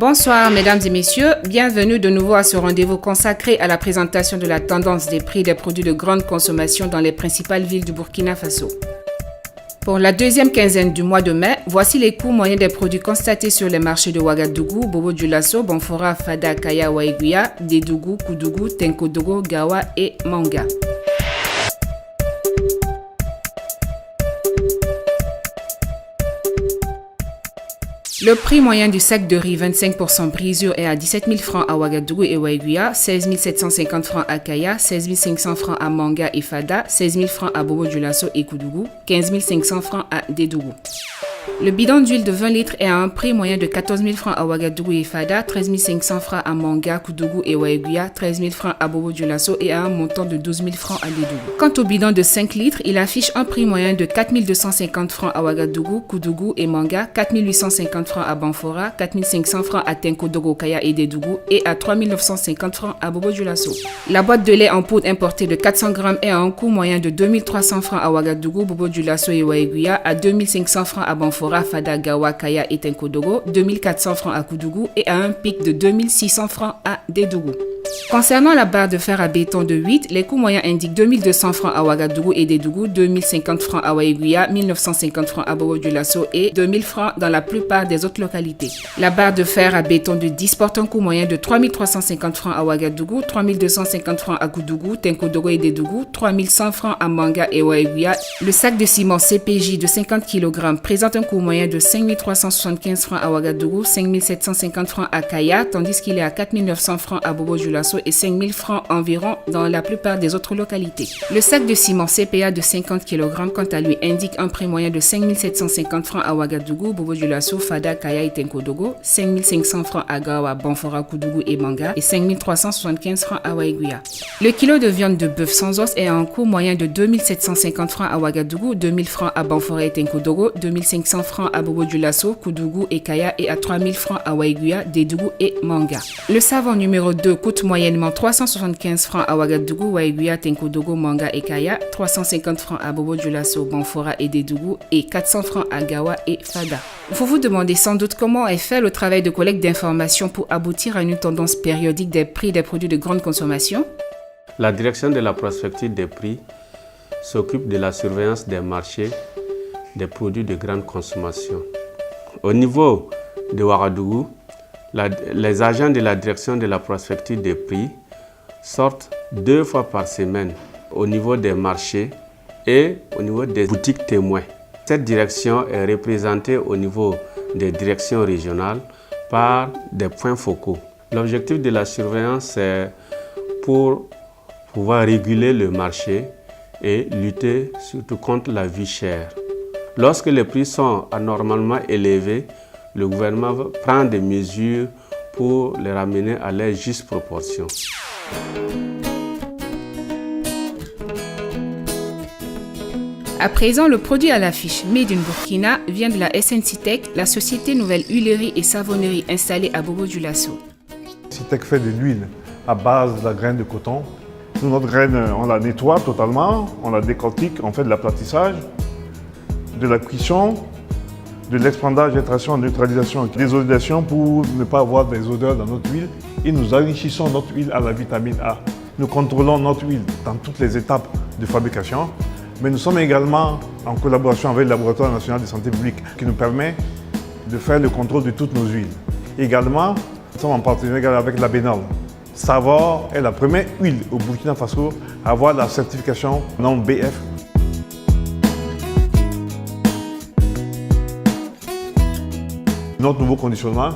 Bonsoir mesdames et messieurs, bienvenue de nouveau à ce rendez-vous consacré à la présentation de la tendance des prix des produits de grande consommation dans les principales villes du Burkina Faso. Pour la deuxième quinzaine du mois de mai, voici les coûts moyens des produits constatés sur les marchés de Ouagadougou, Bobo-Dioulasso, Bonfora, Fada, Kaya, Waiguia, Dédougou, Koudougou, Tenkodogo, Gawa et Manga. Le prix moyen du sac de riz 25% brisure est à 17 000 francs à Ouagadougou et Waiguia, 16 750 francs à Kaya, 16 500 francs à Manga et Fada, 16 000 francs à Bobo-Dioulasso et Koudougou, 15 500 francs à Dédougou. Le bidon d'huile de 20 litres est à un prix moyen de 14 000 francs à Ouagadougou et Fada, 13 500 francs à Manga, Koudougou et Waiguia, 13 000 francs à Bobo-Dioulasso et à un montant de 12 000 francs à Dédougou. Quant au bidon de 5 litres, il affiche un prix moyen de 4 250 francs à Ouagadougou, Koudougou et Manga, 4 850 francs à Bonfora, 4 500 francs à Tenkodogo, Kaya et Dédougou et à 3 950 francs à Bobo-Dioulasso. La boîte de lait en poudre importée de 400 grammes est à un coût moyen de 2 300 francs à Ouagadougou, Bobo-Dioulasso et Waiguia, à 2 500 francs à Bonfora, Fada, Gawa, Kaya et Tenkodogo, 2 400 francs à Koudougou et à un pic de 2 600 francs à Dédougou. Concernant la barre de fer à béton de 8, les coûts moyens indiquent 2 200 francs à Ouagadougou et Dédougou, 2 050 francs à Waiguia, 1 950 francs à Bobo-Dioulasso et 2 000 francs dans la plupart des autres localités. La barre de fer à béton de 10 porte un coût moyen de 3 350 francs à Ouagadougou, 3 250 francs à Koudougou, Tenkodogo et Dédougou, 3 100 francs à Manga et Waiguia. Le sac de ciment CPJ de 50 kg présente un coût moyen de 5 375 francs à Ouagadougou, 5 750 francs à Kaya, tandis qu'il est à 4 900 francs à Bobo-Dioulasso et 5 000 francs environ dans la plupart des autres localités. Le sac de ciment CPA de 50 kg, quant à lui, indique un prix moyen de 5 750 francs à Ouagadougou, Bobo-Dioulasso, Fada, Kaya et Tenkodogo, 5 500 francs à Gawa, Bonfora, Koudougou et Manga et 5 375 francs à Waiguia. Le kilo de viande de bœuf sans os est à un coût moyen de 2 750 francs à Ouagadougou, 2 000 francs à Bonfora et Tenkodogo, 2 500 francs à Bobo-Dioulasso, Koudougou et Kaya et à 3 000 francs à Waiguia, Dédougou et Manga. Le savon numéro 2 coûte moyennement 375 francs à Ouagadougou, Waiguia, Tenkodogo, Manga et Kaya, 350 francs à Bobo-Dioulasso, Bonfora et Dédougou et 400 francs à Gawa et Fada. Vous vous demandez sans doute comment est fait le travail de collecte d'informations pour aboutir à une tendance périodique des prix des produits de grande consommation? La direction de la prospective des prix s'occupe de la surveillance des marchés des produits de grande consommation. Au niveau de Ouagadougou, les agents de la direction de la prospective des prix sortent 2 fois par semaine au niveau des marchés et au niveau des boutiques témoins. Cette direction est représentée au niveau des directions régionales par des points focaux. L'objectif de la surveillance, c'est pour pouvoir réguler le marché et lutter surtout contre la vie chère. Lorsque les prix sont anormalement élevés, le gouvernement prend des mesures pour les ramener à leur juste proportion. À présent, le produit à l'affiche Made in Burkina vient de la SNCitec, la société nouvelle huilerie et savonnerie installée à Bobo-Dioulasso. SNCitec fait de l'huile à base de la graine de coton. Nous, notre graine, on la nettoie totalement, on la décortique, on fait de l'aplatissage, de la cuisson, de l'expandage, extraction, neutralisation, des oxydations pour ne pas avoir des odeurs dans notre huile. Et nous enrichissons notre huile à la vitamine A. Nous contrôlons notre huile dans toutes les étapes de fabrication. Mais nous sommes également en collaboration avec le Laboratoire national de santé publique qui nous permet de faire le contrôle de toutes nos huiles. Également, nous sommes en partenariat avec la Bénol. Savor est la première huile au Burkina Faso à avoir la certification non BF. Notre nouveau conditionnement,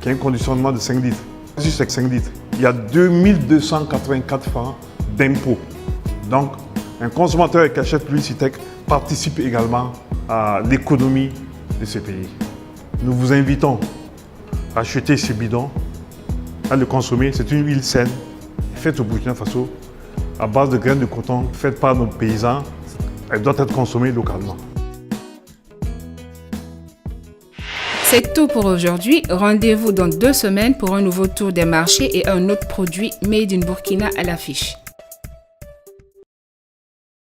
qui est un conditionnement de 5 litres. Si c'est 5 litres, il y a 2284 francs d'impôts. Donc, un consommateur qui achète l'huile SNCitec participe également à l'économie de ce pays. Nous vous invitons à acheter ces bidons, à le consommer. C'est une huile saine, faite au Burkina Faso, à base de graines de coton, faite par nos paysans. Elle doit être consommée localement. C'est tout pour aujourd'hui. Rendez-vous dans 2 semaines pour un nouveau tour des marchés et un autre produit Made in Burkina à l'affiche.